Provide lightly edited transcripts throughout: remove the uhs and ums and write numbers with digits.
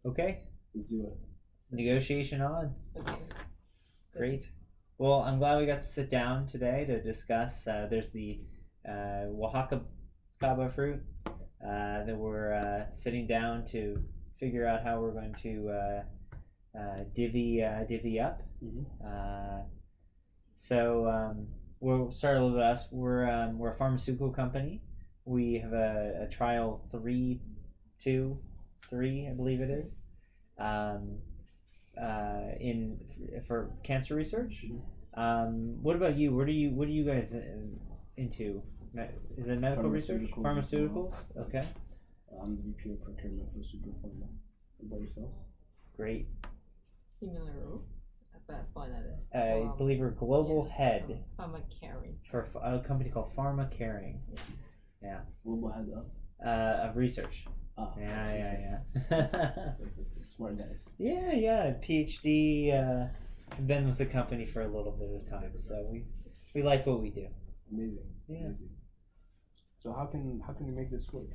Okay, Let's do it. negotiation on. Okay. So, Great. Well, I'm glad we got to sit down today to discuss. There's the Oaxaca Caba fruit that we're sitting down to figure out how we're going to divvy up. Mm-hmm. So we'll start a little bit. Us. We're a pharmaceutical company. We have a trial 3, I believe it is. Um, in for cancer research. What about you? What are you guys into? Is it medical research? Pharmaceuticals? Okay. I'm the VP of procurement for Superpharma. What about yourselves? Great. similar role, but for another. I believe we're global head Pharma Caring. for a company called Pharma Caring. Yeah. Global head up. Of research. Ah, Yeah. Perfect. Smart guys. Yeah. PhD. Been with the company for a little bit of time, so we like what we do. Amazing. Yeah. Amazing. So how can you make this work?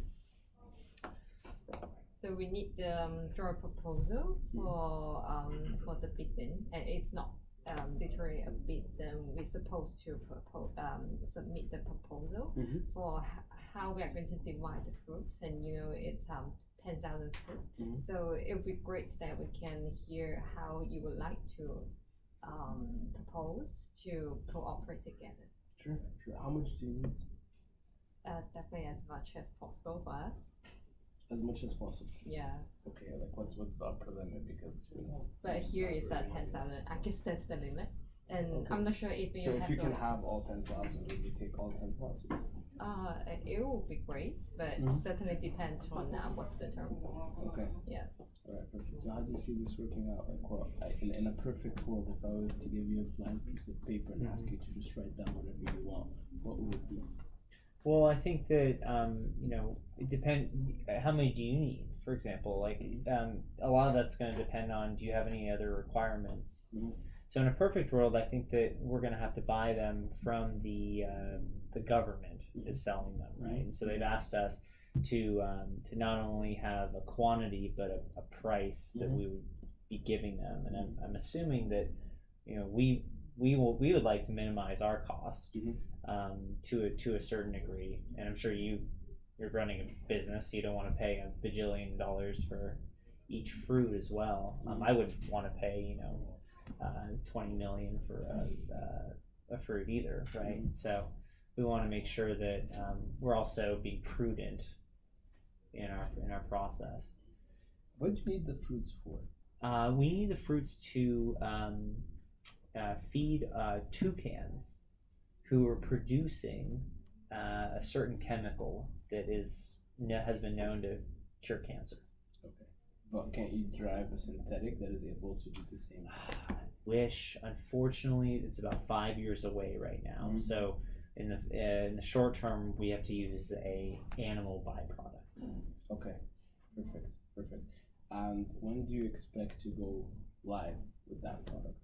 So we need the draw a proposal for the bidding, and it's not literally a bid. We're supposed to submit the proposal Mm-hmm. for how we are going to divide the fruits, and it's 10,000 fruit. Mhm. So it would be great that we can hear how you would like to propose to cooperate together. Sure. How much do you need? Definitely as much as possible for us. As much as possible. Yeah. Okay. Like what's the upper limit? Because But here is 10,000. I guess that's the limit. And Okay. I'm not sure if you So have if you can the- have all 10,000, would you take all 10,000? it will be great, but Mhm. certainly depends on what's the terms. Okay. Yeah. Alright, perfect. So how do you see this working out? Like, well, in a perfect world, if I were to give you a blank piece of paper and ask you to just write down whatever you want, what would it be? Well, I think that it depend. How many do you need? For example, like a lot of that's going to depend on do you have any other requirements. Mhm. So in a perfect world, I think that we're going to have to buy them from the government is selling them, right? And so they've asked us to not only have a quantity but a price that we would be giving them, and I'm assuming that we would like to minimize our cost to a certain degree, and I'm sure you're running a business, so you don't want to pay $1 bajillion for each fruit as well. I wouldn't want to pay 20 million for a fruit either, right? So we want to make sure that we're also being prudent in our process. What do you need the fruits for? We need the fruits to feed toucans who are producing a certain chemical that has been known to cure cancer. Okay. But can't you drive a synthetic that is able to do the same? Wish. Unfortunately, it's about 5 years away right now. Mhm. So in the short term, we have to use a animal byproduct. Okay. Perfect. And when do you expect to go live with that product?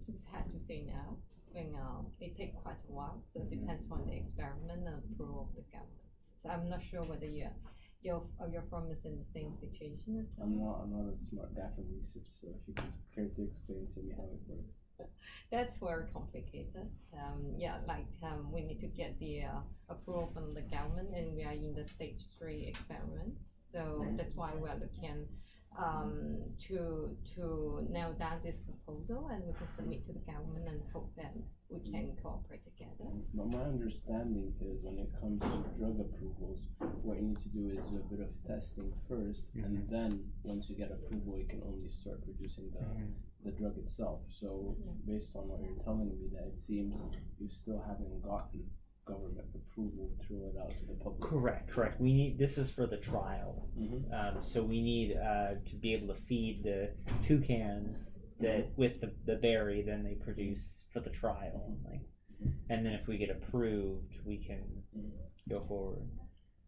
It's hard to say now. When it takes quite a while, so it depends on the experiment and approval of the government. So I'm not sure whether your firm is in the same situation as I'm not a smart guy from research, so if you could care to explain to me how it works. That's very complicated. We need to get the approval from the government, and we are in the stage 3 experiment. So that's why we are looking to nail down this proposal, and we can submit to the government and hope that we can cooperate together. But my understanding is when it comes to drug approvals, what you need to do is do a bit of testing first, and then once you get approval, you can only start producing the drug itself. So based on what you're telling me, that it seems you still haven't gotten government approval to roll it out to the public. Correct. This is for the trial. So we need to be able to feed the toucans that with the berry then they produce for the trial, and then if we get approved, we can go forward.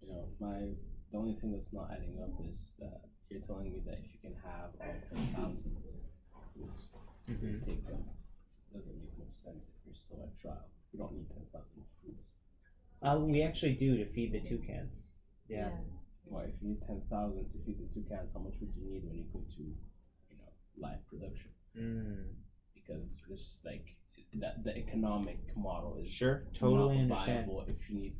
The only thing that's not adding up is that you're telling me that if you can have all 10,000 fruits, you take them. Doesn't make much sense if you're still at trial. You don't need 10,000 fruits. We actually do to feed the toucans. Yeah. well, if you need 10,000 to feed the toucans, how much would you need when you go to, live production? Because it's just like that the economic model is Sure, totally not understand. viable if you need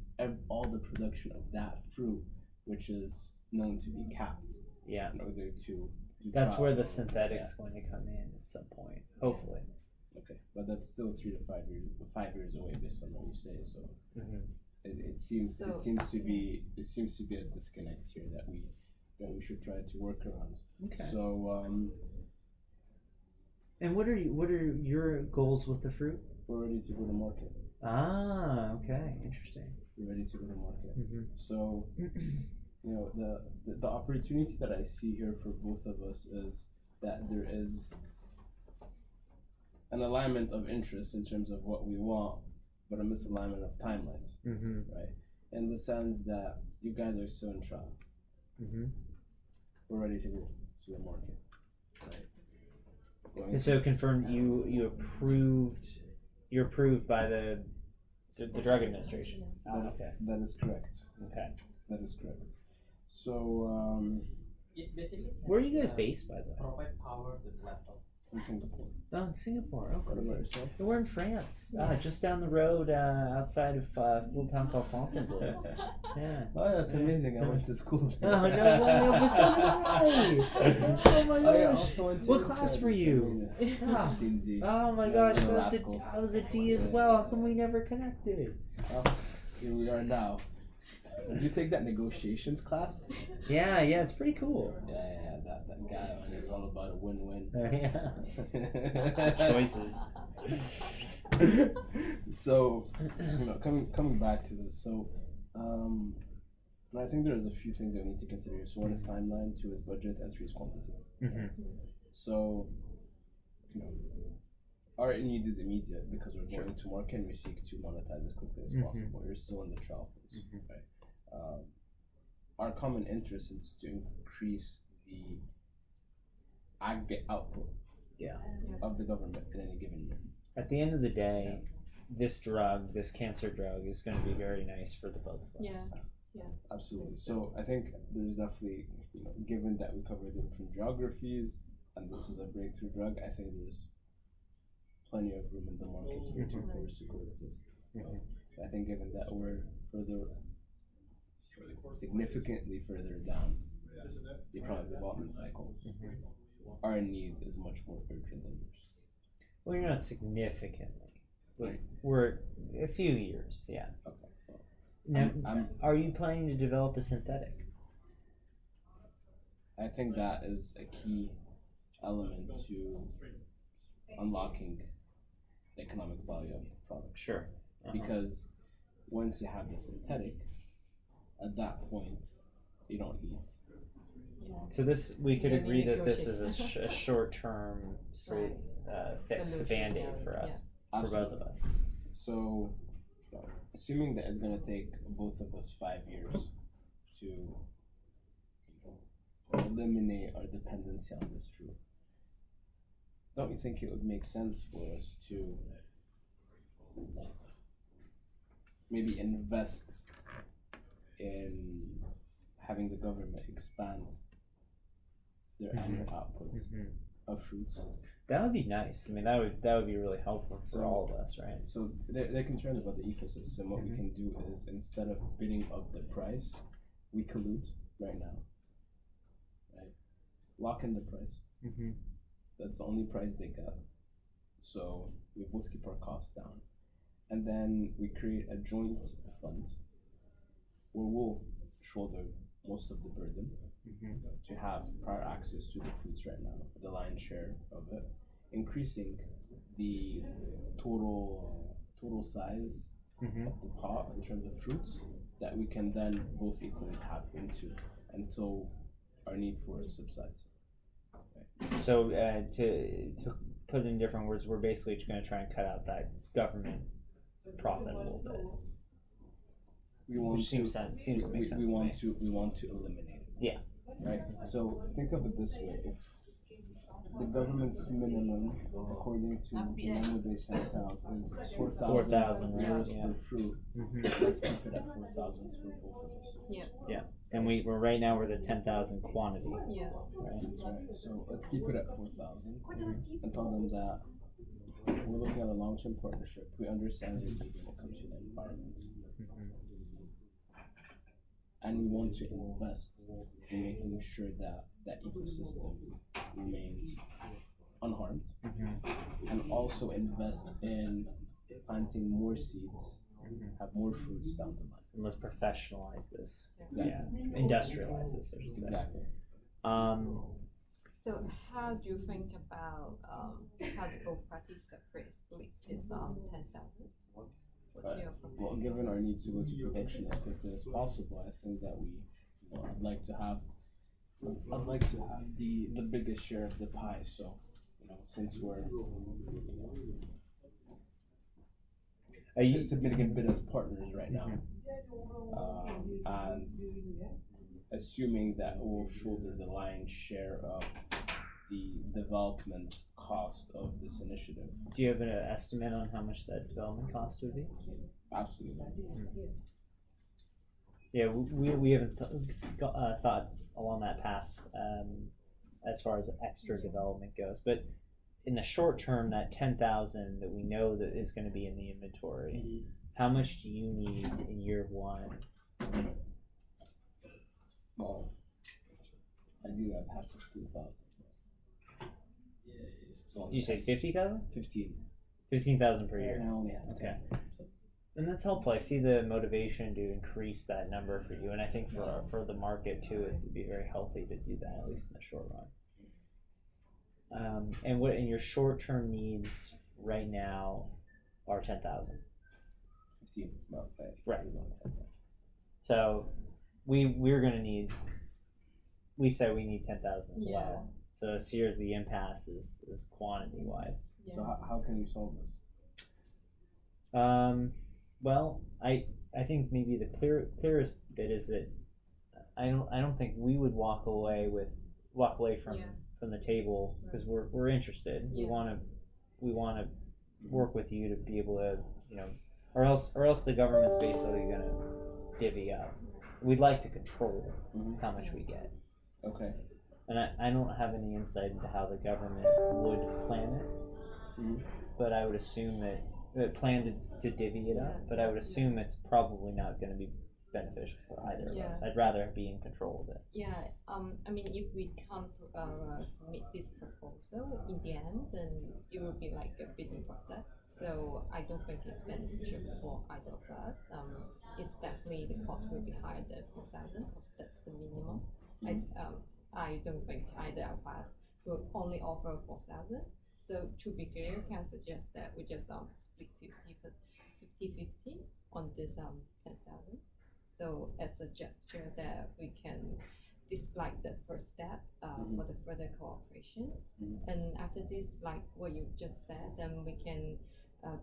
all the production of that fruit, which is known to be capped, Yeah, in order to do that's where the trials. synthetic's going to come in at some point, hopefully. Okay, but that's still 3 to 5 years, 5 years away based on what you say. So it seems So, it seems to be a disconnect here that we should try to work around. Okay. So And what are your goals with the fruit? we're ready to go to market. Ah, okay, interesting. We're ready to go to market. Mm-hmm. So the opportunity that I see here for both of us is that there is an alignment of interest in terms of what we want, but a misalignment of timelines, Mm-hmm. right? In the sense that you guys are still in trial. Mm-hmm. We're ready to go to the market, right? And so confirm you're approved by the drug administration. Oh, okay. That is correct. Okay. That is correct. So It basically Where are you guys based, by the way? provide power to the laptop. in Singapore. Oh, in Singapore. What Okay. about yourself? We're in France, just down the road, outside of a little town called Fontainebleau. Yeah. Oh, that's amazing. I went to school there. Oh no! But so did I. Oh my I gosh! also went to What class were you? Ah. 16D. Oh my Yeah, gosh! we're I rascals. was a D as well. How come we never connected? Oh, here we are now. Did you take that negotiations class? Yeah, it's pretty cool. Yeah, that guy on it is all about a win-win. Yeah. Choices. So, coming back to this, so, I think there's a few things that we need to consider. So one is timeline, two is budget, and three is quantity. Mm-hmm. So, our need is immediate because we're going to market and we seek to monetize as quickly as possible. We're still in the trial phase, right? Our common interest is to increase the aggregate output of the government in any given year. At the end of the day, this cancer drug, is going to be very nice for the both of us. Yeah. Absolutely. So I think there's definitely, given that we cover the different geographies and this is a breakthrough drug, I think there's plenty of room in the market for two players to coexist. I think given that we're significantly further down the product development cycle, our need is much more urgent than yours. Well, you're not significantly. Right. We're a few years, yeah. Okay. Well, Now, I'm- are you planning to develop a synthetic? I think that is a key element to unlocking the economic value of the product. Sure. Because once you have the synthetic, at that point, you don't need. So we could Then you agree that this is negotiate. a short-term fix, a Solution, Band-Aid yeah, for us, yeah. for both of us. So, assuming that it's going to take both of us 5 years to eliminate our dependency on this fruit, don't you think it would make sense for us to maybe invest in having the government expand their annual outputs of fruits? That would be nice. I mean, that would be really helpful for all of us, right? So they're concerned about the ecosystem. What we can do is, instead of bidding up the price, we collude right now. Right? Lock in the price. That's the only price they get. So we both keep our costs down. And then we create a joint fund where we'll shoulder most of the burden to have prior access to the fruits right now, the lion's share of it, increasing the total size of the pot in terms of fruits that we can then both equally tap into until our need for it subsides. So to put it in different words, we're basically going to try and cut out that government profit a little bit. We want Which seems to make sense. we want to eliminate it. Yeah. Right. So think of it this way: the government's minimum, according to the memo they sent out, is 4,000 4,000, right? euros Yeah. per fruit. Let's keep it at 4,000 for both of us. And we're right now we're the 10,000 quantity, Yeah. right? That's right. So let's keep it at 4,000 and tell them that we're looking at a long-term partnership. We understand their need when it comes to the environment, and we want to invest in making sure that that ecosystem remains unharmed, and also invest in planting more seeds, have more fruits down the line. And let's professionalize this. Exactly. Yeah, industrialize this, I should say. Exactly. So how do you think about how the both parties separate split this 10,000? What's your proposal? Well, given our need to go to production as quickly as possible, I think that I'd like to have the biggest share of the pie. So, since we're submitting a bid as partners right now, and assuming that we'll shoulder the lion's share of the development cost of this initiative. Do you have an estimate on how much that development cost would be? Absolutely. Yeah, we haven't thought along that path as far as extra development goes. But in the short term, that 10,000 that we know that is going to be in the inventory, how much do you need in year one? Well, ideally I'd have 15,000. Did you say 50,000? 15. 15,000 per year. I only have Okay. And that's helpful. I see the motivation to increase that number for you, and I think for the market too, it'd be very healthy to do that, at least in the short run. And what in your short-term needs right now are 10,000. 15. Well, Right. So we're gonna need. We say we need 10,000 as well. So here's the impasse is quantity wise. So how can we solve this? Well, I think maybe the clearest bit is that I don't think we would walk away from the table because we're interested. Yeah. We want to work with you to be able to or else the government's basically gonna divvy up. We'd like to control how much we get. Okay. And I don't have any insight into how the government would plan it, but I would assume that plan to divvy it up, but I would assume it's probably not going to be beneficial for either of us. I'd rather be in control of it. Yeah, I mean, if we can't submit this proposal in the end, then it will be like a bidding process. So I don't think it's beneficial for either of us. It's definitely the cost will be higher than 4,000 because that's the minimum. I don't think either of us will only offer 4,000. So to be fair, can I suggest that we just split 50-50 on this 10,000. So as a gesture that we can dislike the first step for the further cooperation, and after this, like what you just said, then we can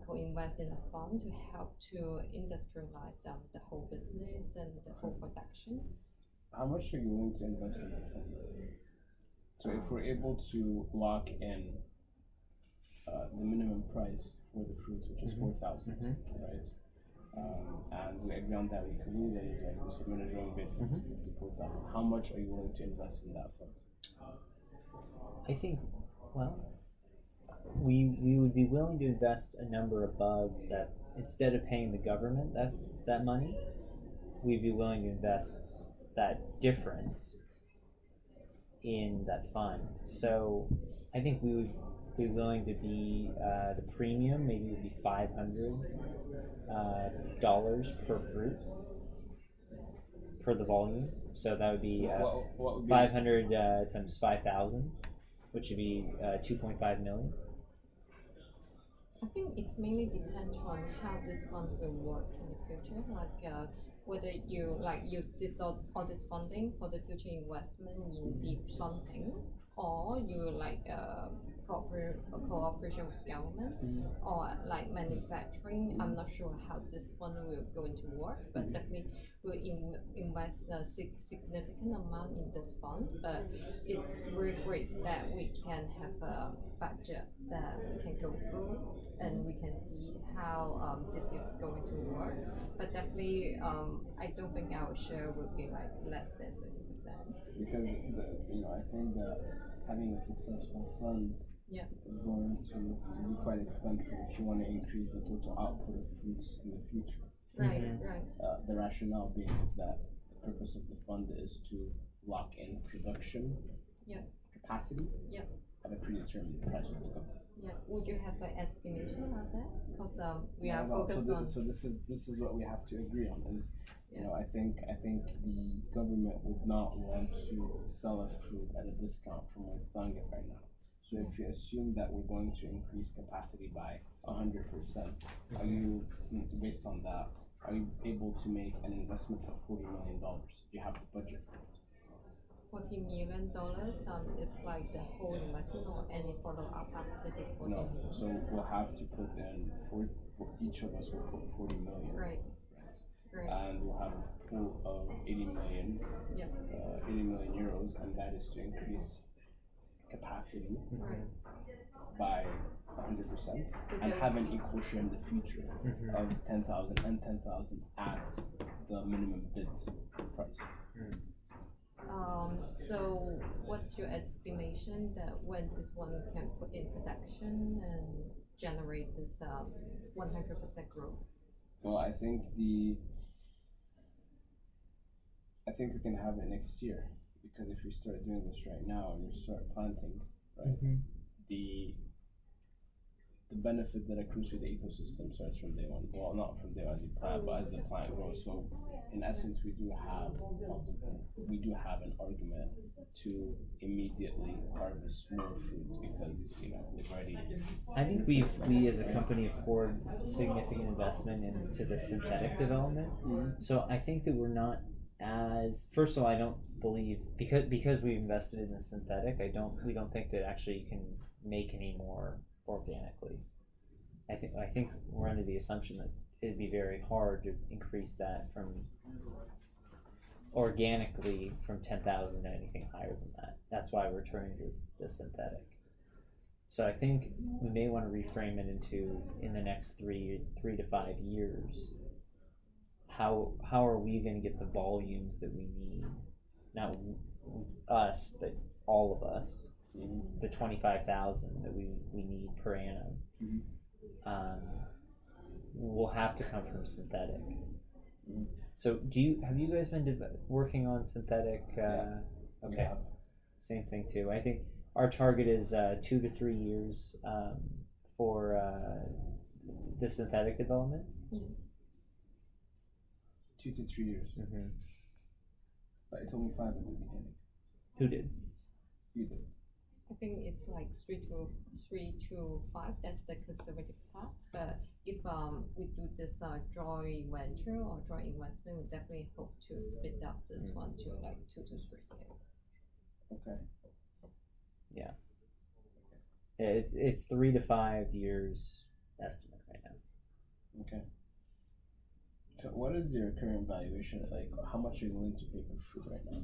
co-invest in a fund to help to industrialize the whole business and the whole production. How much are you willing to invest in the fund? So if we're able to lock in the minimum price for the fruit, which is 4,000, right? And we agree on that we can move it, like we submit a drawing bid 54,000. How much are you willing to invest in that fund? I think, well, we would be willing to invest a number above that. Instead of paying the government that money, we'd be willing to invest that difference in that fund. So I think we would be willing to be the premium maybe would be $500 per fruit per the volume. So that would be, what would be 500 times 5,000, which would be 2.5 million. I think it mainly depends on how this fund will work in the future, like whether you use all this funding for the future investment in the planting, or you cooperation with government, or like manufacturing. I'm not sure how this one will going to work, but definitely will invest a significant amount in this fund, but it's very great that we can have a budget that we can go through and we can see how this is going to work. But definitely, I don't think our share will be like less than 30%. Because I think that having a successful fund Yeah. is going to be quite expensive if you want to increase the total output of fruits in the future. Right, Mhm. right. The rationale being is that the purpose of the fund is to lock in production Yeah. capacity Yeah. at a predetermined price of the government. Yeah. Would you have an estimation about that? Because we are No, focused on. so this is what we have to agree on is Yeah. I think the government would not want to sell a fruit at a discount from what it's selling it right now. So if you assume that we're going to increase capacity by 100%, are you, based on that, are you able to make an investment of $40 million? Do you have the budget for it? $40 million, it's like the whole investment or any follow-up after this 40 No. million? So we'll have to put in, for each of us will put 40 million. Right, right. And we'll have a pool of 80 million, Yeah. 80 million euros, and that is to increase capacity Right. by 100% So and there have will an be- equal share in the future Mhm. of 10,000 and 10,000 at the minimum bid price. So what's your estimation that when this one can put in production and generate this 100% growth? Well, I think we can have it next year, because if we start doing this right now and we start planting, right, Mhm. the benefit that accrues to the ecosystem starts from day one. Well, not from day one as you plant, but as the plant grows. So, in essence, we do have an argument to immediately harvest more fruits because we've already. I think we as a company have poured significant investment into the synthetic development. So I think that we're not as, first of all, I don't believe because we invested in the synthetic, we don't think that actually you can make any more organically. I think we're under the assumption that it'd be very hard to increase that from organically from 10,000 to anything higher than that. That's why we're turning to the synthetic. So I think we may want to reframe it into, in the next 3 to 5 years, how are we going to get the volumes that we need? Not us, but all of us. The 25,000 that we need per annum. Will have to come from synthetic. So have you guys been working on synthetic? Yeah, we Okay, have. same thing too. I think our target is 2 to 3 years for the synthetic development. 2 to 3 years. Mm-hmm. But it told me 5 at the beginning. Who did? You did. I think it's like 3 to 5. That's the conservative part. But if we do this joint venture or joint investment, we definitely hope to speed up this one to like 2 to 3 years. Okay. Yeah. It's 3 to 5 years estimate right now. Okay. So what is your current valuation? Like, how much are you willing to pay per fruit right now?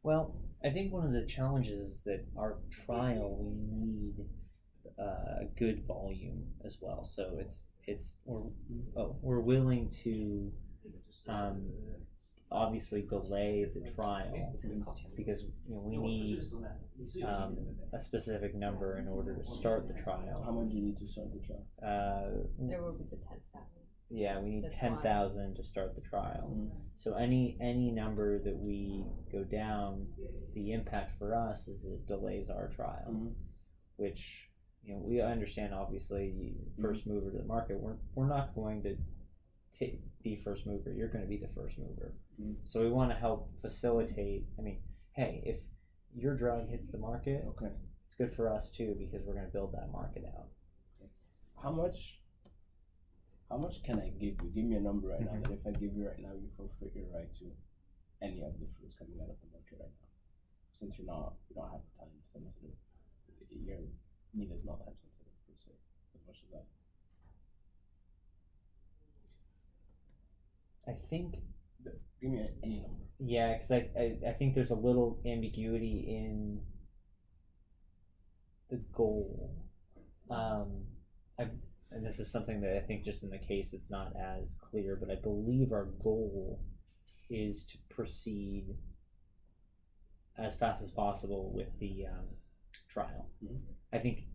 Well, I think one of the challenges is that our trial, we need a good volume as well. So we're willing to obviously delay the trial because we need a specific number in order to start the How trial. much do you need to start the trial? There will be the 10,000. Yeah, we need That's 10,000 to start the trial. So any number that we go down, the impact for us is it delays our trial, which we understand. Obviously, first mover to the market. We're not going to be first mover. You're going to be the first mover. So we want to help facilitate. I mean, hey, if your drug hits the market, Okay. it's good for us too because we're going to build that market out. How much can I give you? Give me a number right now that if I give you right now, you forfeit your right to any of the fruits coming out of the market right now. Since you don't have time sensitive. Your meat is not time sensitive per se, as much as that. I think Give me any number. yeah, because I think there's a little ambiguity in the goal. And this is something that I think just in the case it's not as clear, but I believe our goal is to proceed as fast as possible with the trial. Mhm. I think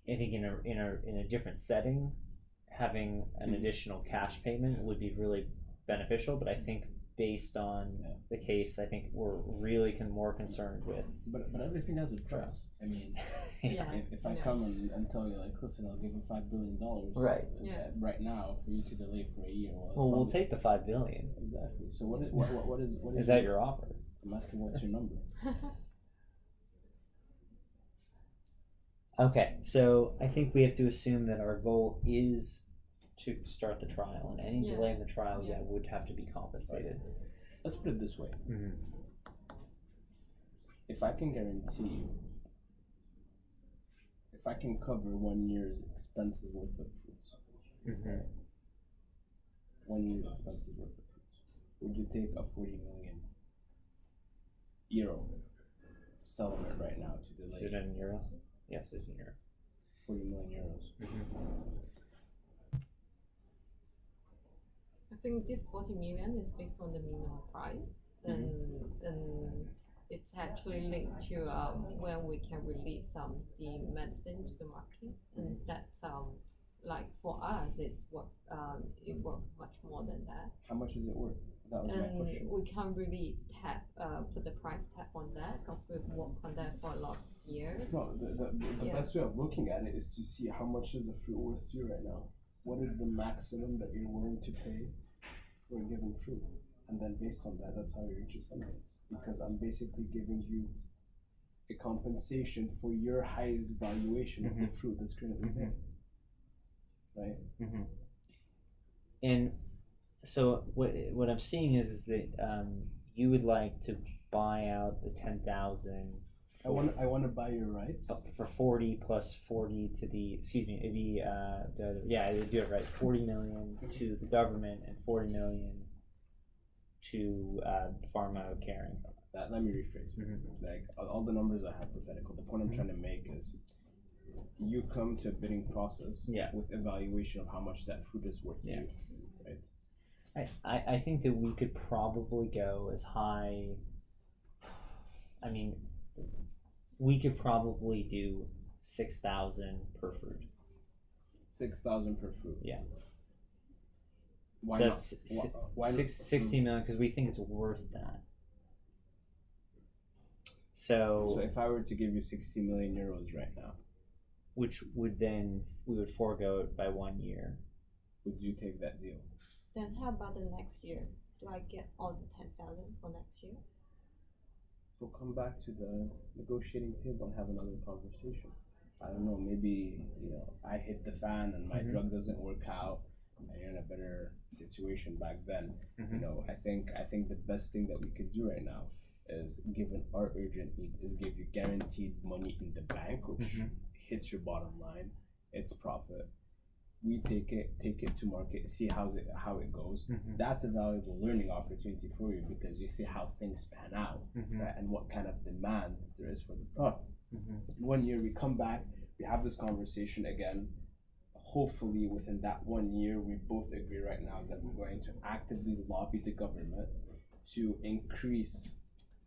in a different setting, having an Mhm. additional cash payment would be really beneficial. But I think based on Yeah. the case, I think we're really more concerned with. But everything has a price. I mean, Yeah. if I Yeah. come and tell you like, listen, I'll give you $5 billion. Right. Yeah. Right now, for you to delay for a year. Well, Well, we'll probably- take the $5 billion. Exactly. So what is Is that your offer? I'm asking what's your number. Okay, so I think we have to assume that our goal is to start the trial, and any Yeah. delay in the trial, Yeah. would have to be compensated. Let's put it this way. Mm-hmm. If I can guarantee you, if I can cover 1 year's expenses worth of fruits, Mm-hmm. 1 year's expenses worth of fruits, would you take a 40 million euro settlement right now to Is delay it in euros? Yes, it's in euros. 40 million euros? I think this 40 million is based on the minimum price, and it's actually linked to when we can release the medicine to the market, and that's like for us it's it worth much more than that, How much is it worth? That was my and question. we can't really put the price tag on that because we've worked on that for a lot of years. No, the Yeah. best way of looking at it is to see how much is the fruit worth to you right now. What is the maximum that you're willing to pay for a given fruit? And then based on that, that's how you reach a settlement. Because I'm basically giving you a compensation for your highest valuation of the fruit that's currently there. Right? Mm-hmm. And so what I'm seeing is that you would like to buy out the 10,000. I want to buy your rights. For 40 plus 40 to the, excuse me, it'd be they do it right, 40 million to the government and 40 million to Pharma Caring. Let me rephrase. Like all the numbers are hypothetical. The point I'm trying to make is, you come to a bidding process with evaluation of how much that fruit is worth to you, right? I think that we could probably go as high. I mean, we could probably do 6,000 per fruit. 6,000 per fruit. Yeah. Why So not? that's Why not? 60 million because we think it's worth that. So if I were to give you 60 million euros right now, which would then we would forego it by 1 year. would you take that deal? Then how about the next year? Do I get all the 10,000 for next year? We'll come back to the negotiating table and have another conversation. I don't know, maybe, I hit the fan and my drug doesn't work out and you're in a better situation back then. I think the best thing that we could do right now is, given our urgent need, is give you guaranteed money in the bank, which hits your bottom line. It's profit. We take it to market, see how it goes. That's a valuable learning opportunity for you because you see how things pan out, right? And what kind of demand there is for the product. 1 year we come back, we have this conversation again. Hopefully within that 1 year we both agree right now that we're going to actively lobby the government to increase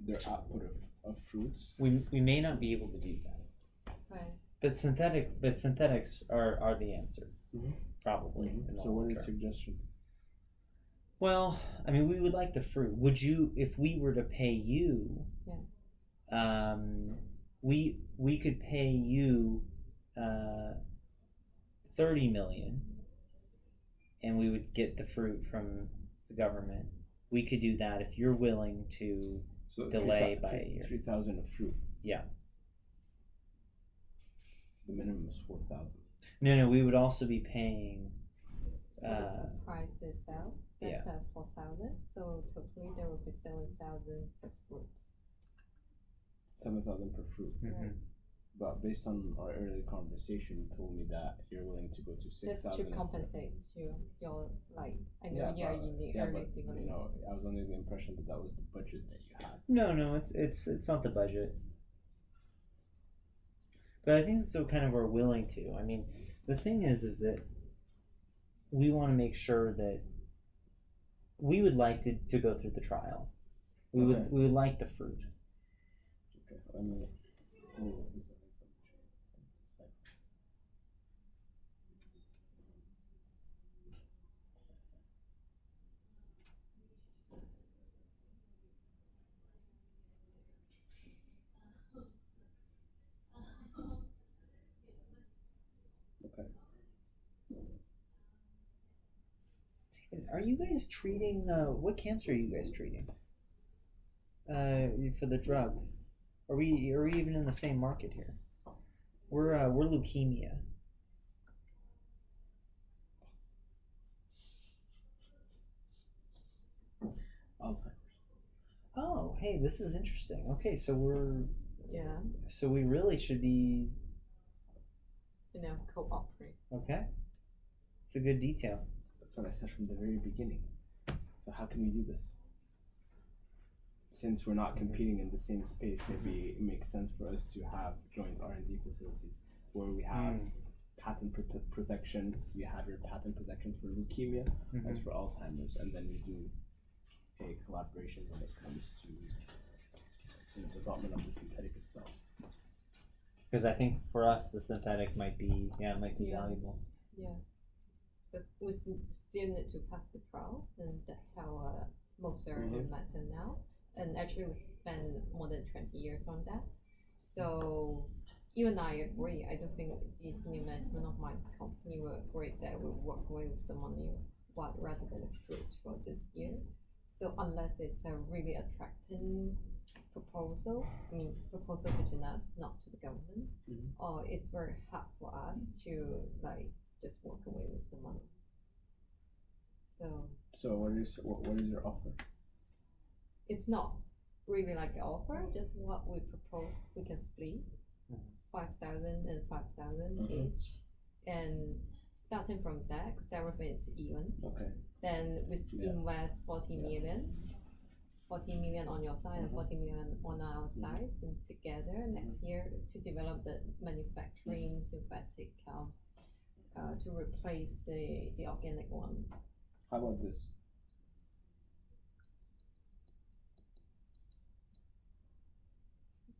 their output of fruits. We may not be able to do that. Right. But synthetics are the answer. Probably. in the So what long is your term. suggestion? Well, I mean, we would like the fruit. Would you, if we were to pay you? Yeah. We could pay you 30 million, and we would get the fruit from the government. We could do that if you're willing to delay by a year. 3,000 of fruit. Yeah. The minimum is 4,000. No, we would also be paying. For the full price itself, that's 4,000. So totally there will be 7,000 per fruit. 7,000 per fruit. Right. But based on our earlier conversation, you told me that you're willing to go to 6,000. That's to compensate your like. I know Yeah, you're in the yeah, early but development. you know, I was under the impression that that was the budget that you had. No, it's not the budget. But I think so. Kind of we're willing to. I mean, the thing is that we want to make sure that we would like to go through the trial. We Okay. would like the fruit. Okay, let me. Oh, is that okay. Are you guys treating what cancer are you guys treating? For the drug, are we even in the same market here? We're leukemia. Alzheimer's. Oh, hey, this is interesting. Okay, so Yeah, we really should be cooperate. okay. It's a good detail. That's what I said from the very beginning. So how can we do this? Since we're not competing in the same space, maybe it makes sense for us to have joint R&D facilities where we have patent protection. You have your patent protection for leukemia and for Alzheimer's, and then we do a collaboration when it comes to the development of the synthetic itself. Because I think for us the synthetic might be valuable. Yeah, but we still need to pass the trial, and that's how most are in matter now. And actually, we spent more than 20 years on that. So you and I agree. I don't think this new management of my company will agree that we walk away with the money rather than the fruit for this year. So unless it's a really attractive proposal, proposal between us, not to the government, or it's very hard for us to just walk away with the money. So what is your offer? It's not really like an offer, just what we propose. We can split 5,000 and 5,000 each, and starting from that, because everything is even. Okay. Then we invest 40 million on your side and 40 million on our side, and together next year to develop the manufacturing synthetic to replace the organic ones. How about this?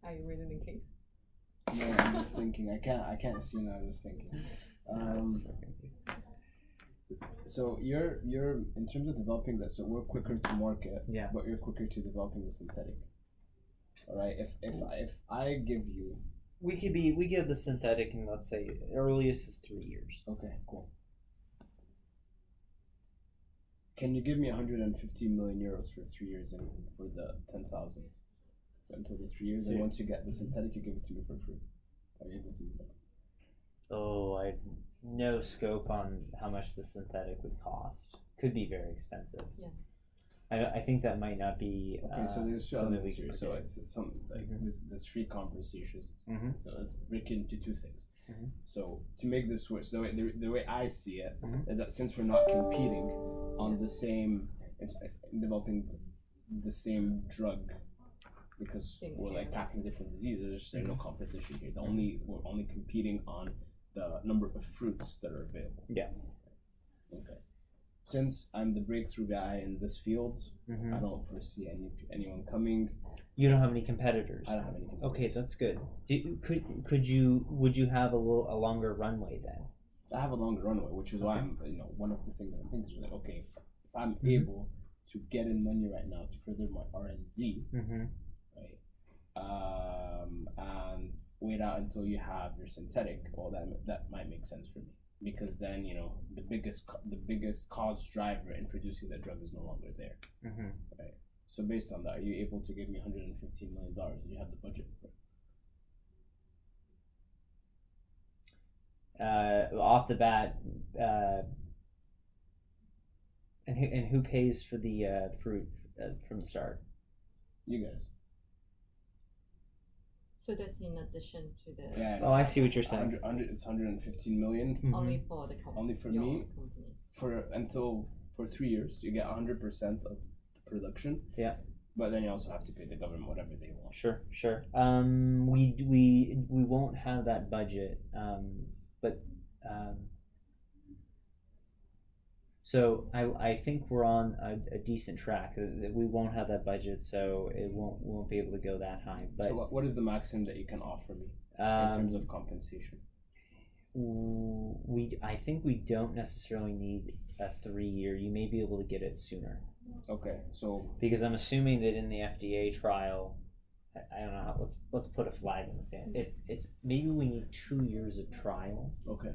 Are you reading the case? No, I'm just thinking. I can't see now. I'm just thinking. So you're in terms of developing this. So we're quicker to market. Yeah. But you're quicker to developing the synthetic. All right. If I give you. We get the synthetic in, let's say, earliest is 3 years. Okay. Cool. Can you give me 115 million euros for 3 years and for the 10,000 until the 3 years? And once you get the synthetic, you give it to me for free. Are you able to do that? Oh, I have no scope on how much the synthetic would cost. Could be very expensive. Yeah. I think that might not be. Okay, so there's two something elements we here. can So predict. it's something like this free conversations. So let's break into two things. Mhm. So to make this switch, the way I see it is that since we're not competing on the same, developing the same drug, because we're like tackling different diseases, there's no competition here. We're only competing on the number of fruits that are available. Yeah. Okay. Since I'm the breakthrough guy in this field, Mhm. I don't foresee anyone coming. You don't have any competitors. I don't have any competitors. Okay, that's good. Would you have a longer runway then? I have a longer runway, which is why I'm, one of the things that I'm thinking is like, okay, if I'm able to get in money right now to further my R&D, right, and wait out until you have your synthetic, well, that might make sense for me, because then the biggest cause driver in producing that drug is no longer there, right? So based on that, are you able to give me $115 million? Do you have the budget for it? Off the bat, and who pays for the fruit from the start? You guys. So that's in addition to the Yeah. Oh, I see what you're saying. 100, it's 115 million Mhm. only for the company. only for your me. company. For 3 years. You get 100% of the production. Yeah. But then you also have to pay the government whatever they want. Sure. We won't have that budget. But so I think we're on a decent track. That we won't have that budget, so we won't be able to go that high. But So what is the maximum that you can offer me in terms of compensation? I think we don't necessarily need a 3 year. You may be able to get it sooner. Okay, so Because I'm assuming that in the FDA trial, I don't know. Let's put a flag in the sand. It's maybe we need 2 years of trial. okay.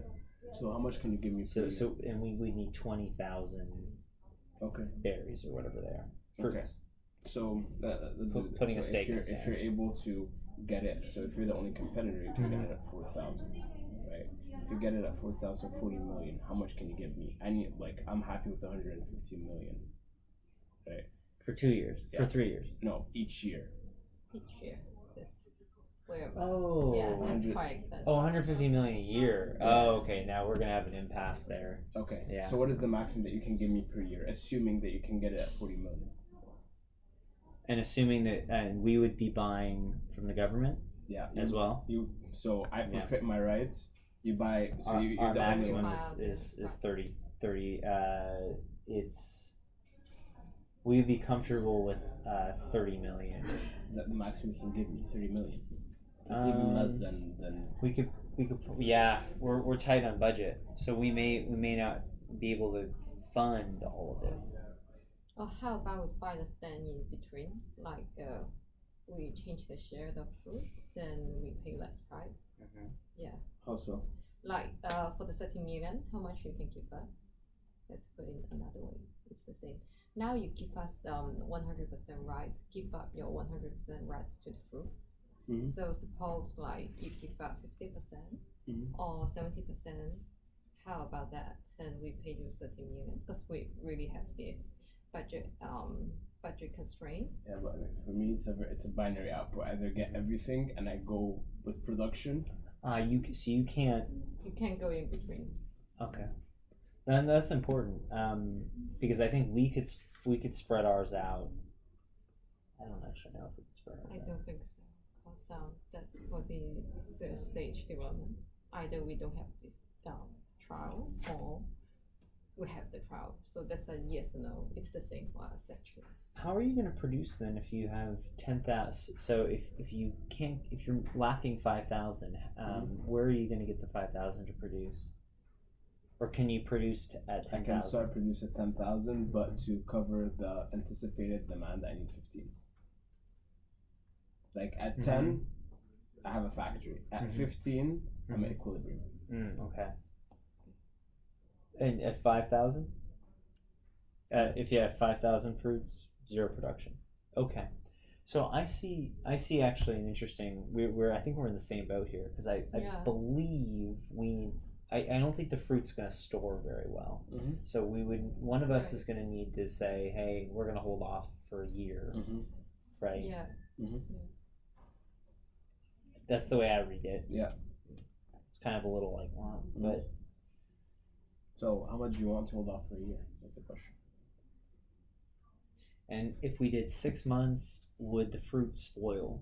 So how much can you give me? So per year? and we need 20,000 Okay. berries or whatever they are. Okay. Fruits. So Putting a so stake in the if sand. you're able to get it, so if you're the only competitor, you can get it at 4,000, right? If you get it at 4,000, 40 million, how much can you give me? I'm happy with 150 million, right? For 2 years. Yeah. For 3 years. No, each year. Each year. That's where. Oh. Yeah, that's 100 quite expensive. Oh, 150 million a year. Yeah. Oh, okay. Now we're gonna have an impasse there. Okay. Yeah. So what is the maximum that you can give me per year, assuming that you can get it at 40 million? And assuming that we would be buying from the government Yeah. as well. So I Yeah. forfeit my rights. You buy. So Our, you're our the only maximum one. is 30. We would be comfortable with 30 million. That the maximum you can give me, 30 million. That's even less than. We could yeah, we're tight on budget, so we may not be able to fund all of it. Or how about we find a stand in between? Like we change the share of fruits and we pay less price. Yeah. How so? Like for the 30 million, how much you can give us? Let's put in another way. It's the same. Now you give us 100% rights. Give up your 100% rights to the fruits. Mhm. So suppose like you give up 50% Mhm. or 70%. How about that? And we pay you 30 million because we really have the budget constraints. Yeah, but for me, it's a binary output. I either get everything and I go with production. You can't. You can't go in between. Okay, and that's important because I think we could spread ours out. I don't actually know if we can spread ours I out. don't think so. Because that's for the third stage development. Either we don't have this trial or we have the trial. So that's a yes or no. It's the same for us actually. How are you going to produce then if you have 10,000? So if you're lacking 5,000, where are you going to get the 5,000 to produce? Or can you produce at 10,000? I can start producing at 10,000, but to cover the anticipated demand, I need 15. Like at 10, I have a factory. At 15, I'm at equilibrium. Okay. And at 5,000? If you have 5,000 fruits, zero production. Okay. So I see actually an interesting. I think we're in the same boat here because I believe I don't think the fruit's going to store very well. Mm-hmm. So one of us is going to need to say, hey, we're going to hold off for a year, right? Yeah. Mm-hmm. That's the way I read it. Yeah. It's kind of a little like, wow, but. So how much do you want to hold off for a year? That's the question. And if we did 6 months, would the fruit spoil?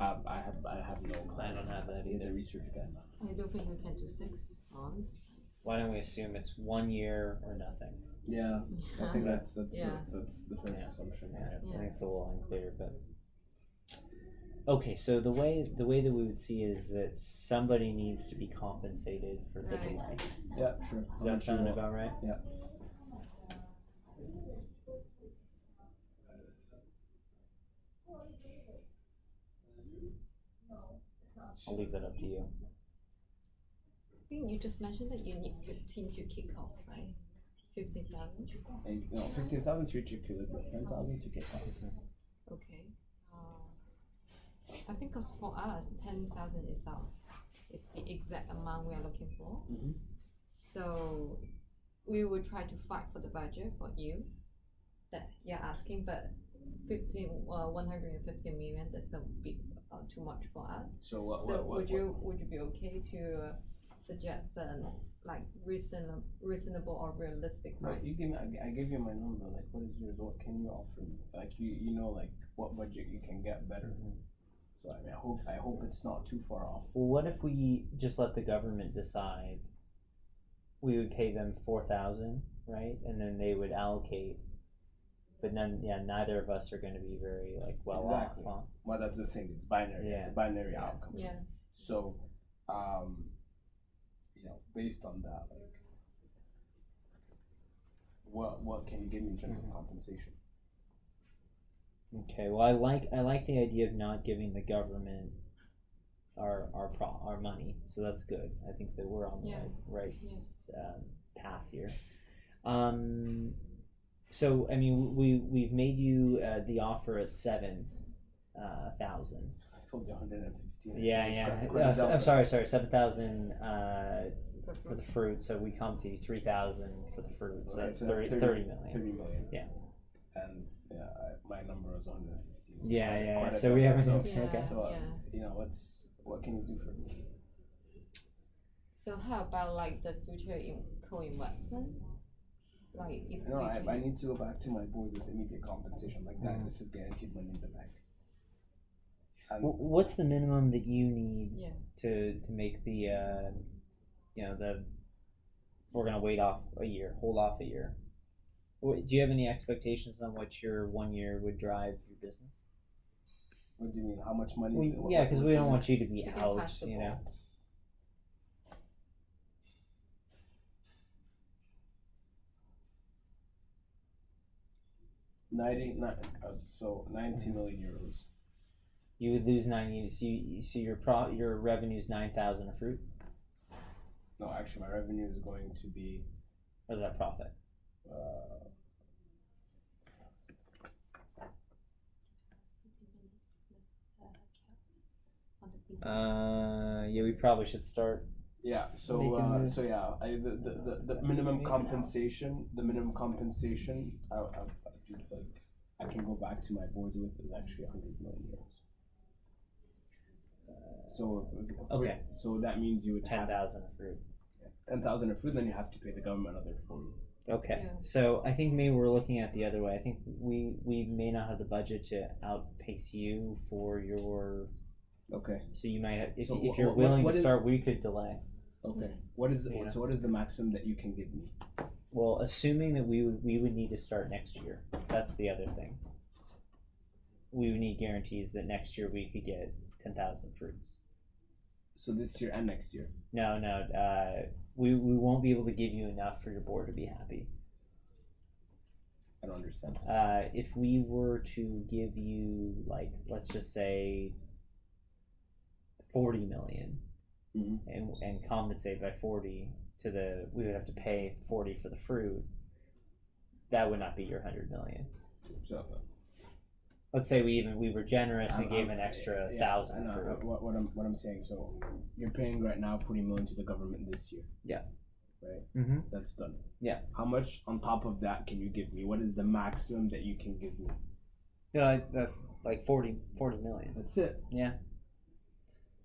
I have no clue. I don't have that either. The research again. I don't think we can do 6 months. Why don't we assume it's 1 year or nothing? Yeah, I think that's the first Yeah. assumption. I think it's a little unclear, but okay. So the way that we would see is that somebody needs to be compensated for the Right. delay. Yeah, sure. Does that sound about right? Yeah. I'll leave that up to you. I think you just mentioned that you need 15 to kick off, right? 15,000. No, 15,000 to reach equilibrium, 10,000 to kick off. Okay. I think because for us, 10,000 is the exact amount we are looking for. Mm-hmm. So we will try to fight for the budget for you that you're asking, but 150 million, that's a bit too much for us. So what? So what, would you be okay to suggest like reasonable or realistic No, price? you give me. I give you my number. Like, what is yours? What can you offer me? Like, you know, like what budget you can get better. So I mean, I hope it's not too far off. Well, what if we just let the government decide? We would pay them 4,000, right, and then they would allocate. But then, yeah, neither of us are going to be very like well Exactly. off. Huh? Well, that's the thing. It's binary. It's a Yeah. binary outcome. Yeah. So, you know, based on that, like, what can you give me in terms of compensation? Okay. Well, I like the idea of not giving the government our money, so that's good. I think that we're on the Yeah. right Yeah. path here. So I mean, we've made you the offer at 7,000. I told you 115. Yeah, It's yeah. quite a delta. I'm sorry, 7,000 for the fruit. So we come to you 3,000 for the fruit. So Okay, that's so that's 30 million. 30 million. Yeah. And my number was 115. So Yeah, quite- yeah. quite a So we delta. haven't. So, Yeah. Okay. so Yeah. you know, what can you do for me? So how about like the future co-investment? Like if No, we I can, need to go back to my board with immediate compensation. Like, guys, this is guaranteed money in the bank. And What's the minimum that you need yeah. to make the we're gonna hold off a year? Do you have any expectations on what your 1 year would drive your business? what do you mean? How much money? Yeah, because we don't want you to be You can out, pass the you know. ball. 90 million euros. You would lose 90. So your revenue is 9,000 a fruit. No, actually, my revenue is going to be. Or is that profit? Yeah, we probably should start. Yeah. So Making moves. so yeah, the minimum compensation. The minimum compensation. I can go back to my board with is actually 100 million euros. Okay. So that means you would have 10,000 a fruit. 10,000 of food, then you have to pay the government another 40. Okay, Yeah. so I think maybe we're looking at the other way. I think we may not have the budget to outpace you for your. Okay. So you might have, if So if you're what- willing what to is- start, we could delay. Okay. What is Yeah. so? What is the maximum that you can give me? Well, assuming that we would need to start next year. That's the other thing. We would need guarantees that next year we could get 10,000 fruits. So this year and next year. No, we won't be able to give you enough for your board to be happy. I don't understand. If we were to give you, like, let's just say 40 million Mhm. and compensate by 40 we would have to pay 40 for the fruit, that would not be your 100 million. So Let's say we were generous and I'm- gave I'm- an extra yeah, 1,000 I know, for what I'm saying. So you're paying right now 40 million to the government this year. Yeah. Right. Mm-hmm. That's done. Yeah. How much on top of that can you give me? What is the maximum that you can give me? Like 40 million. That's it. Yeah.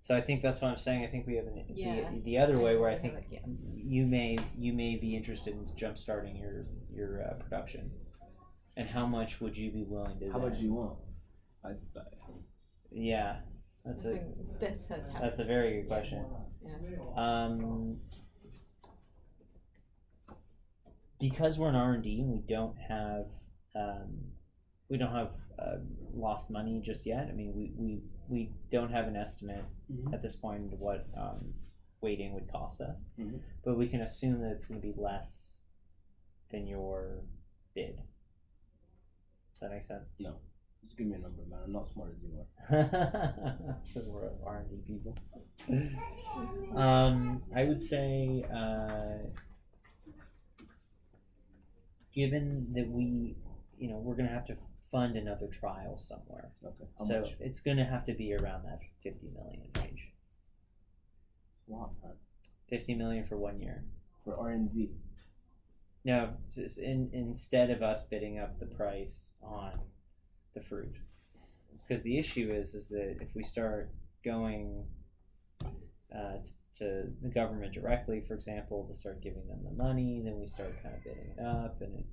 So I think that's what I'm saying. I think we have Yeah. the other way where I have think it, yeah. you may be interested in jump starting your production. And how much would you be willing to? How much do you want? Yeah, I think that's a very good question. Yeah. Because we're an R&D and we don't have lost money just yet. I mean, we don't have an estimate Mhm. at this point of what waiting would cost us, Mhm. but we can assume that it's going to be less than your bid. Does that make sense? No. Just give me a number, man. I'm not smart as you are. Because we're R&D people. I would say, given that we're gonna have to fund another trial somewhere, Okay. How so much? it's gonna have to be around that 50 million range. It's a lot, man. 50 million for 1 year. For R&D. No, instead of us bidding up the price on the fruit. because the issue is that if we start going to the government directly, for example, to start giving them the money, then we start kind of bidding it up, and it.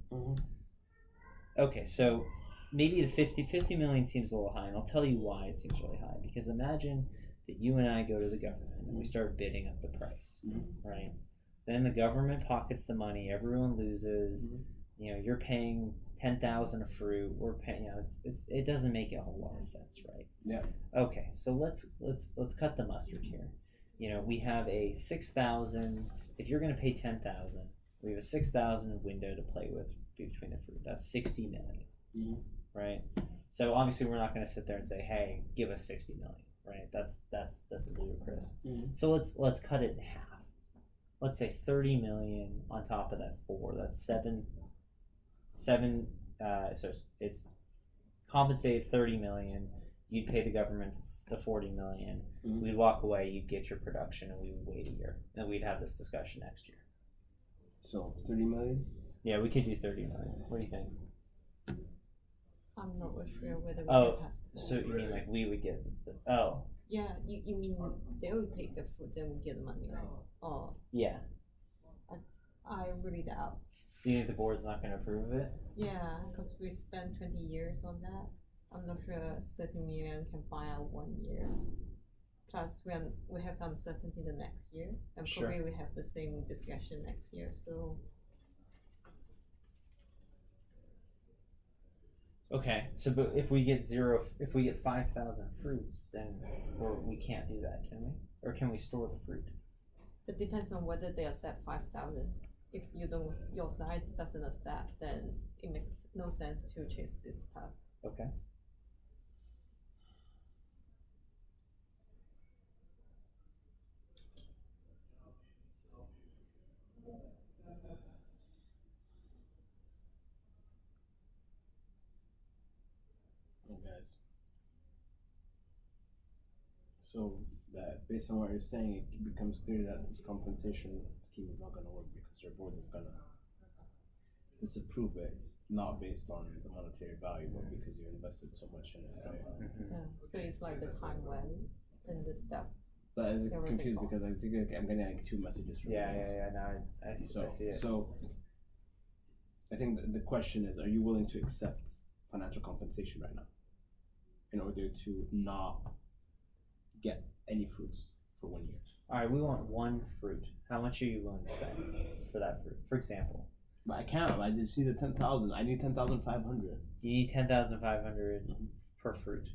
Okay, so maybe the 50 million seems a little high, and I'll tell you why it seems really high. Because imagine that you and I go to the government and we start bidding up the price, right? Then the government pockets the money, everyone loses. You know, you're paying 10,000 a fruit. We're paying. You know, it doesn't make a whole lot of sense, right? Yeah. Okay, so let's cut the mustard here. You know, we have a 6,000. If you're going to pay 10,000, we have a 6,000 window to play with between the fruit. That's 60 million, right? So obviously, we're not going to sit there and say, "Hey, give us 60 million," right? That's ludicrous. So let's cut it in half. Let's say 30 million on top of that 4. That's 7. So it's compensated 30 million. You'd pay the government the 40 million. We'd walk away. You'd get your production, and we would wait a year, and we'd have this discussion next year. So 30 million. Yeah, we could do 30 million. What do you think? I'm not really sure whether we Oh, can pass. so you mean like we would get the Yeah, you mean they will take the food, then we get the money, right? Oh, yeah. I really doubt. Do you think the board's not going to approve of it? Yeah, because we spent 20 years on that. I'm not sure 30 million can buy out 1 year. Plus, we have uncertainty the next year, and Sure. probably we have the same discussion next year. So Okay, so but if we get 5,000 fruits, then we can't do that, can we? Or can we store the fruit? it depends on whether they accept 5,000. If your side doesn't accept, then it makes no sense to chase this path. Okay. Guys. So that based on what you're saying, it becomes clear that this compensation scheme is not going to work because your board is going to disapprove it, not based on the monetary value, but because you invested so much in it. Right? Yeah. So it's like the time when and the stuff. But I was There were confused big because I think I'm getting like 2 messages from you guys. Yeah. Now I see it. So I think the question is, are you willing to accept financial compensation right now in order to not get any fruits for 1 year? All right, we want 1 fruit. How much are you willing to spend for that fruit? For example, But I can't. I just see the 10,000. I need 10,500. you need 10,500 per fruit.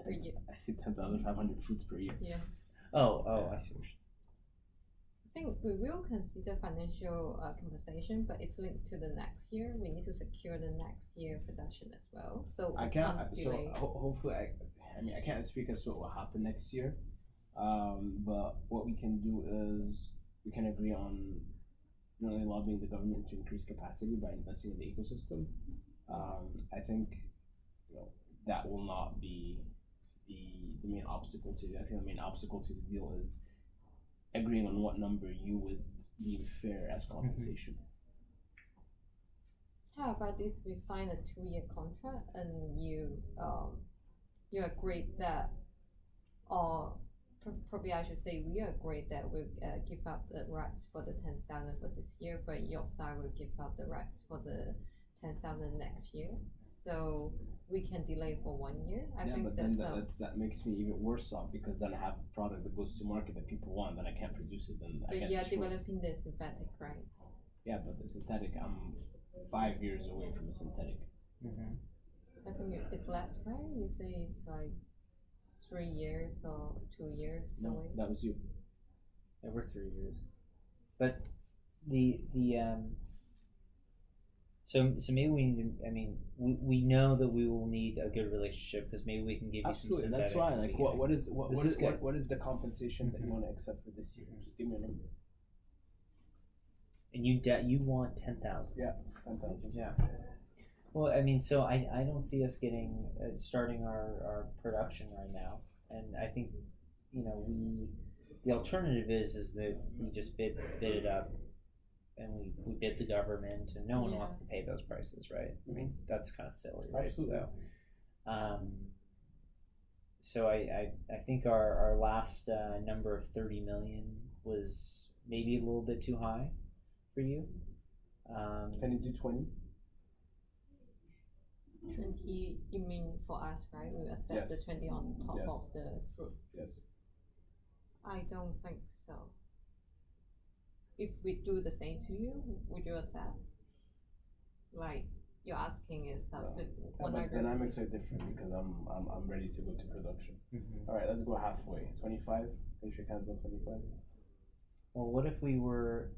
Per year. I need 10,500 fruits per year. Yeah. Oh, I see. I think we will consider financial compensation, but it's linked to the next year. We need to secure the next year production as well. So I we can't. So delay. hopefully, I mean, I can't speak as to what will happen next year. But what we can do is we can agree on not only lobbying the government to increase capacity by investing in the ecosystem. I think that will not be the main obstacle to it. I think the main obstacle to the deal is agreeing on what number you would deem fair as compensation. How about this? We sign a 2-year contract, and you agreed that, or probably I should say we agreed that we'll give up the rights for the 10,000 for this year, but your side will give up the rights for the 10,000 next year. So we can delay for 1 year. I think but then that's that makes me even worse off because then I have a product that goes to market that people want, then I can't produce it. Then I but get you're destroyed. developing the synthetic, right? Yeah, but the synthetic, I'm 5 years away from a synthetic. I think it's less, right? You say it's like 3 years or 2 years No, away. that was you. Yeah, we're 3 years. But the so maybe we need to, I mean, we know that we will need a good relationship because maybe we can give you some Absolutely, synthetic. that's why. Like, what is good. what is the compensation that you want to accept for this year? Just give me a number. And you want 10,000. Yeah, 10,000. Yeah. Well, I mean, so I don't see us getting starting our production right now, and I think the alternative is that we just bid it up, and we bid the government, and no one wants to pay those prices, right? I mean, that's kind of silly, right? Absolutely. So, So I think our last number of 30 million was maybe a little bit too high for you. Can you do 20? 20, you mean for us, right? We accept the Yes. 20 on top Yes. of the fruit. Yes. I don't think so. If we do the same to you, would you accept? Like you're asking is No. Yeah, but 100. dynamics are different because I'm ready to go to production. Mhm. All right, let's go halfway. 25. Can you shake hands on 25? Well, what if we were?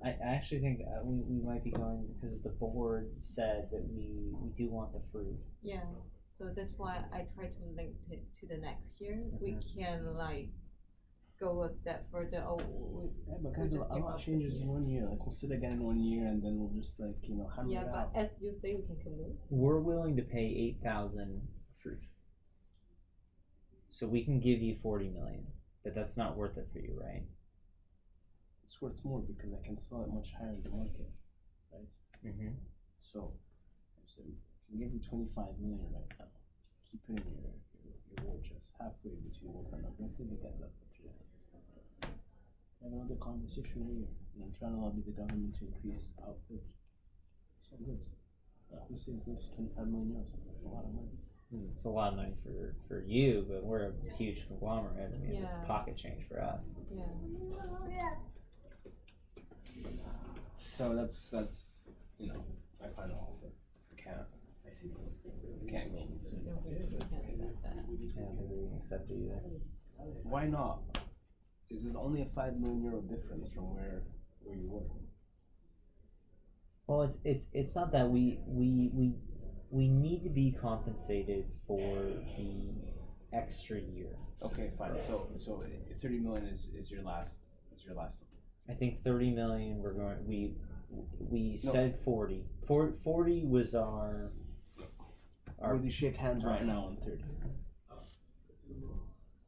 I actually think we might be going because the board said that we do want the fruit. Yeah. So that's why I try to link it to the next year. We Mhm. can like go a step further. Oh, Yeah, but guys, we a just give lot up this changes in year. 1 year. Like we'll sit again in 1 year and then we'll just like hammer Yeah, it but out. as you say, we can commute. We're willing to pay 8,000 fruit, so we can give you 40 million, but that's not worth it for you, right? It's worth more because I can sell it much higher in the market, right? Mm-hmm. So I can give you 25 million right now. Keep it in your war chest, halfway between both our numbers. Then you get that. Have another conversation later. And I'm trying to lobby the government to increase output. So good. Who says no to 25 million euros? That's a lot of money. It's a lot of money for you, but we're a huge conglomerate. I mean, it's Yeah. pocket change for us. Yeah. So that's my final offer. I can't. I see. I can't go. No, we can't accept that. I don't think we can accept it either. Why not? Is it only a 5 million euro difference from where you were? Well, it's not that we need to be compensated for the extra year. Okay, fine. So 30 million is your last I think 30 million. We No. said 40. 40 was our. Would you shake hands right now on 30?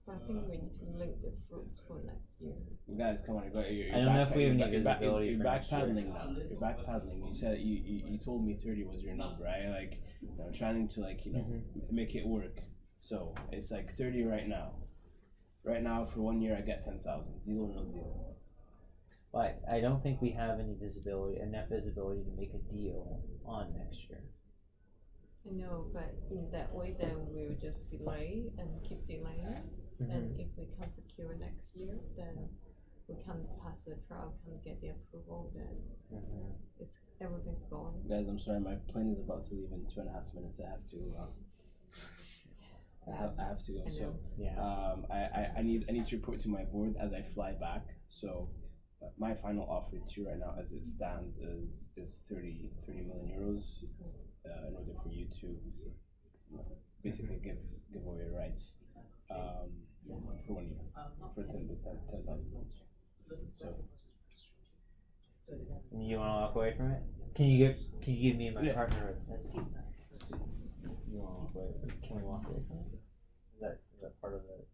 But I think we need to link the fruits for next year. You guys, come on. You're I don't know if we have any you're back- visibility You're for next year. backpedaling now. You're backpedaling. You said you told me 30 was your number. Right? Like I'm trying to make it work. So it's like 30 right now. Right now for 1 year I get 10,000. Deal or no deal? But I don't think we have any enough visibility to make a deal on next year. I know, but in that way, then we'll just delay and keep delaying. And if we can secure next year, then we can pass the trial, can get the approval, then everything's gone. Guys, I'm sorry. My plane is about to leave in 2.5 minutes. I have to. I have to go. I So know. Yeah. I need to report to my board as I fly back. So my final offer to you right now, as it stands, is 30 million euros. In order for you to basically give away your rights for 1 year for 10,000 pounds. So You want to walk away from it? Can you give me my Yeah. partner this? You want to walk away? Can we walk away from it? Is that part of it?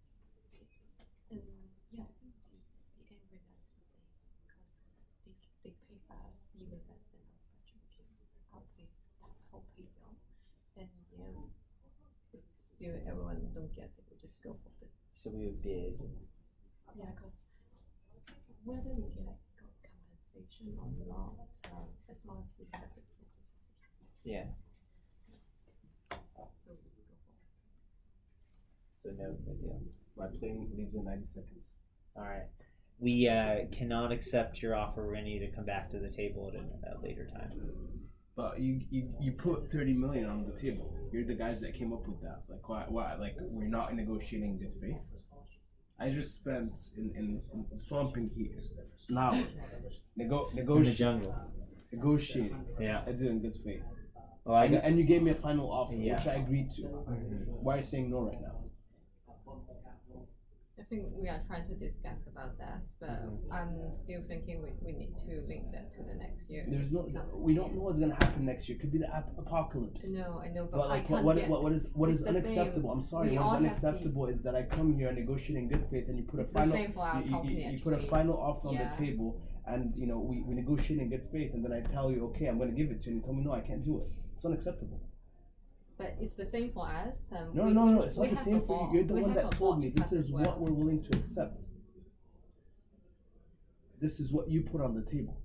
And yeah, I think the end result is the same because they pay us even less than our budget. We can outpace that whole pay down. And yeah, it's still everyone don't get it. We just go for it. So we would bid. Yeah, because whether we get compensation or not, as long as we have the food to succeed. Yeah. So we just go for it. So no deal. my plane leaves in 90 seconds. All right. We cannot accept your offer. We're gonna need to come back to the table at a later time. But you put 30 million on the table. You're the guys that came up with that. Like why? Like we're not negotiating good faith. I just spent in swamping here an hour In the negotiating. jungle. Negotiating. Yeah. I did in good faith. Well, I got, And you gave me a final offer, Yeah. which I agreed to. Why are you saying no right now? I think we are trying to discuss about that, but I'm still thinking we need to link that to the next year. We don't know what's gonna happen next year. Could be the apocalypse. No, I know, but But I like can't what get. is it's the unacceptable? same. I'm sorry. We What all is have unacceptable is that I come here and negotiate in good faith, and you put It's a the final same for our company, you put a actually. final offer on Yeah. the table, and we negotiate in good faith, and then I tell you, okay, I'm gonna give it to you, and you tell me no, I can't do it. It's unacceptable. But it's the same for us. No, it's not the same for you. You're the one that told me this is what we're willing to accept. This is what you put on the table.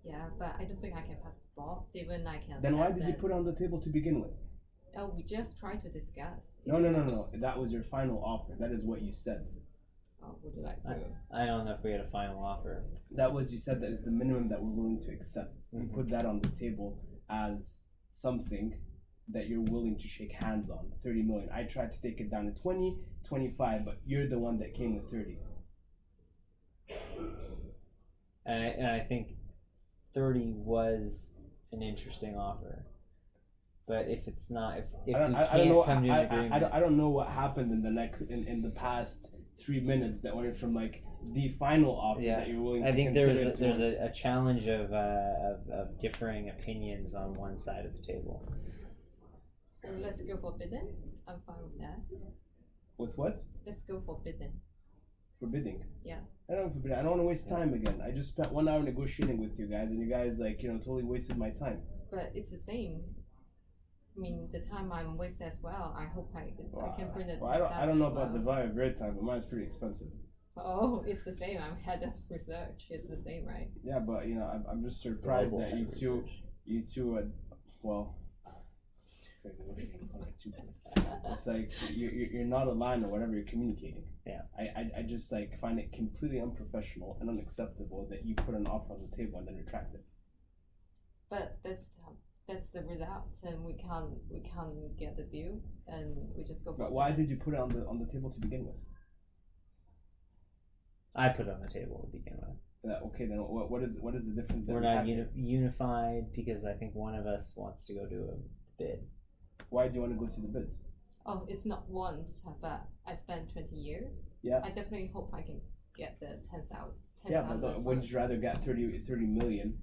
Yeah, but I don't think I can pass the ball. Even I can. Then why did you put it on the table to begin with? Oh, we just try to discuss. No. That was your final offer. That is what you said. Oh, would you like to? I don't know if we had a final offer. That was, you said that is the minimum that we're willing to accept. You put that on the table as something that you're willing to shake hands on. 30 million. I tried to take it down to 20, 25, but you're the one that came with 30. And I think 30 was an interesting offer. But if it's not, if we can't come to an agreement, I don't know what happened in the past 3 minutes that went from like the final offer that you're willing to consider. I think there's a challenge of differing opinions on one side of the table. So let's go for bidding. I'm fine with that. With what? Let's go for bidding. For bidding? Yeah. I don't want to waste time again. I just spent 1 hour negotiating with you guys, and you guys totally wasted my time. But it's the same. I mean, the time I'm wasted as well. I hope I can bring it. I don't know about the value of your time, but mine's pretty expensive. Oh, it's the same. I'm head of research. It's the same, right? Yeah, but I'm just surprised Global that you two, well. It's like you're not aligned or whatever you're communicating. Yeah. I just find it completely unprofessional and unacceptable that you put an offer on the table and then retract it. But that's the result, and we can't get the deal, and we just go. But why did you put it on the table to begin with? I put it on the table to begin with. Okay, then what is the difference? We're not unified because I think one of us wants to go to a bid. Why do you want to go to the bids? Oh, it's not once, but I spent 20 years. Yeah. I definitely hope I can get the 10,000. Yeah, but would you rather get 30 million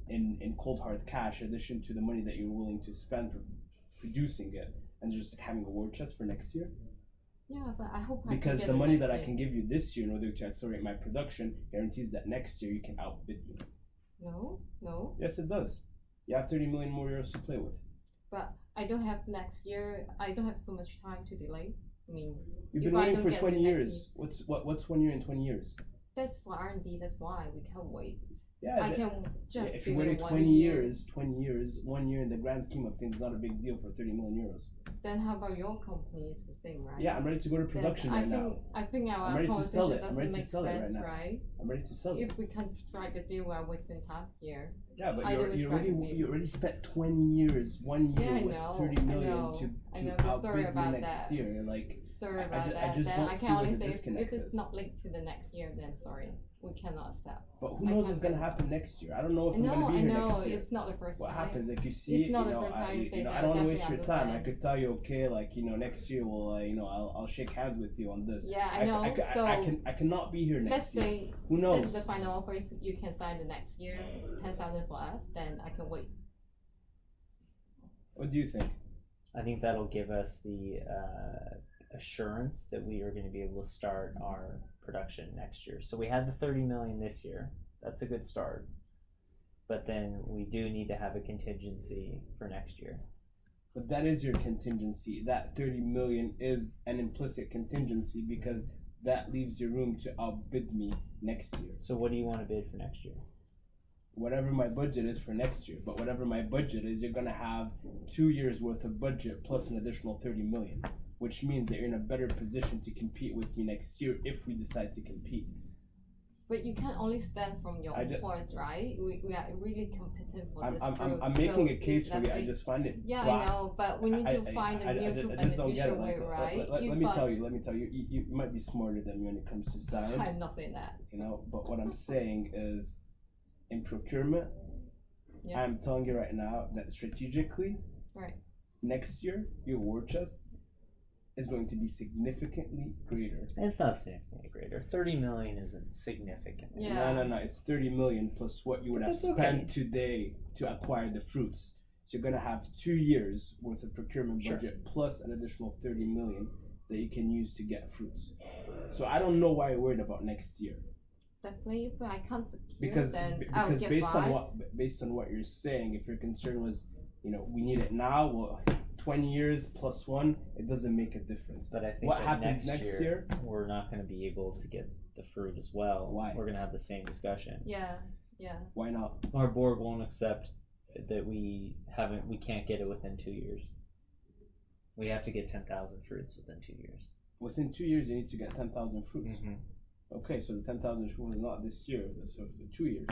in cold hard cash, in addition to the money that you're willing to spend producing it, and just having a war chest for next year? Yeah, but I hope because the money that I can give you this year in order to accelerate my production guarantees that next year you can outbid me. No. Yes, it does. You have 30 million more euros to play with. But I don't have next year. I don't have so much time to delay. I mean, you've been waiting for 20 years. What's 1 year in 20 years? That's for R&D. That's why we can't wait. Yeah, I can just. If you waited 20 years, 1 year in the grand scheme of things, not a big deal for 30 million euros. Then how about your company? It's the same, right? Yeah, I'm ready to go to production now. I think our conversation doesn't make sense, right? I'm ready to sell it. If we can't strike a deal, we're wasting time here. Yeah, but you already spent 20 years, 1 year with 30 million to outbid me next year. Sorry about that. I just then don't I see can where only the say disconnect if it's is. not linked to the next year, then sorry, we cannot accept. But who knows what's gonna happen next year? I don't know if I'm gonna be here next year. It's not the first what time. What happens? Like you see, it's not the first time you say that. I don't want to waste your time. I could tell you, okay, next year we'll, I'll shake hands with you on this. Yeah, I know. I cannot be here next year. Let's say who knows? This is the final offer. If you can sign the next year, 10,000 for us, then I can wait. What do you think? I think that'll give us the assurance that we are going to be able to start our production next year. So we had the 30 million this year. That's a good start. But then we do need to have a contingency for next year. But that is your contingency. That 30 million is an implicit contingency because that leaves you room to outbid me next year. So what do you want to bid for next year? Whatever my budget is for next year. But whatever my budget is, you're going to have 2 years worth of budget plus an additional 30 million. Which means that you're in a better position to compete with me next year if we decide to compete. But you can only stand from your own points, right? We are really competent for this fruit. I'm making a case for you. I just find it. Yeah, I know, but we need to find a mutual beneficial way, right? Let me tell you. You might be smarter than me when it comes to science. I'm not saying that. But what I'm saying is, in procurement, I'm telling you right now that strategically, next year your war chest is going to be significantly greater. It's not significantly greater. 30 million isn't significant. Yeah. No. It's 30 million plus what you would have spent today to acquire the fruits. So you're going to have 2 years worth of procurement budget plus an additional 30 million that you can use to get fruits. So I don't know why you're worried about next year. Definitely, if I can't secure, then I'll get based on what you're saying, if your concern was we need it now. Well, 20 years plus one, it doesn't make a difference. But I think What that happens next year? we're not going to be able to get the fruit as well. Why? We're going to have the same discussion. Yeah. Why not? Our board won't accept that we can't get it within 2 years. We have to get 10,000 fruits within 2 years. Within 2 years, you need to get 10,000 fruits. Mm-hmm. Okay, so the 10,000 fruits is not this year. That's for 2 years.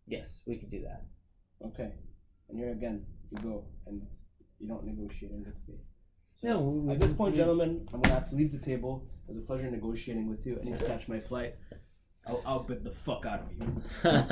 Yes, we could do that. Okay, and here again, you go and you don't negotiate in good faith. So No, at this point, gentlemen, I'm gonna have to leave the table. It was a pleasure negotiating with you. I need to catch my flight. I'll outbid the fuck out of you.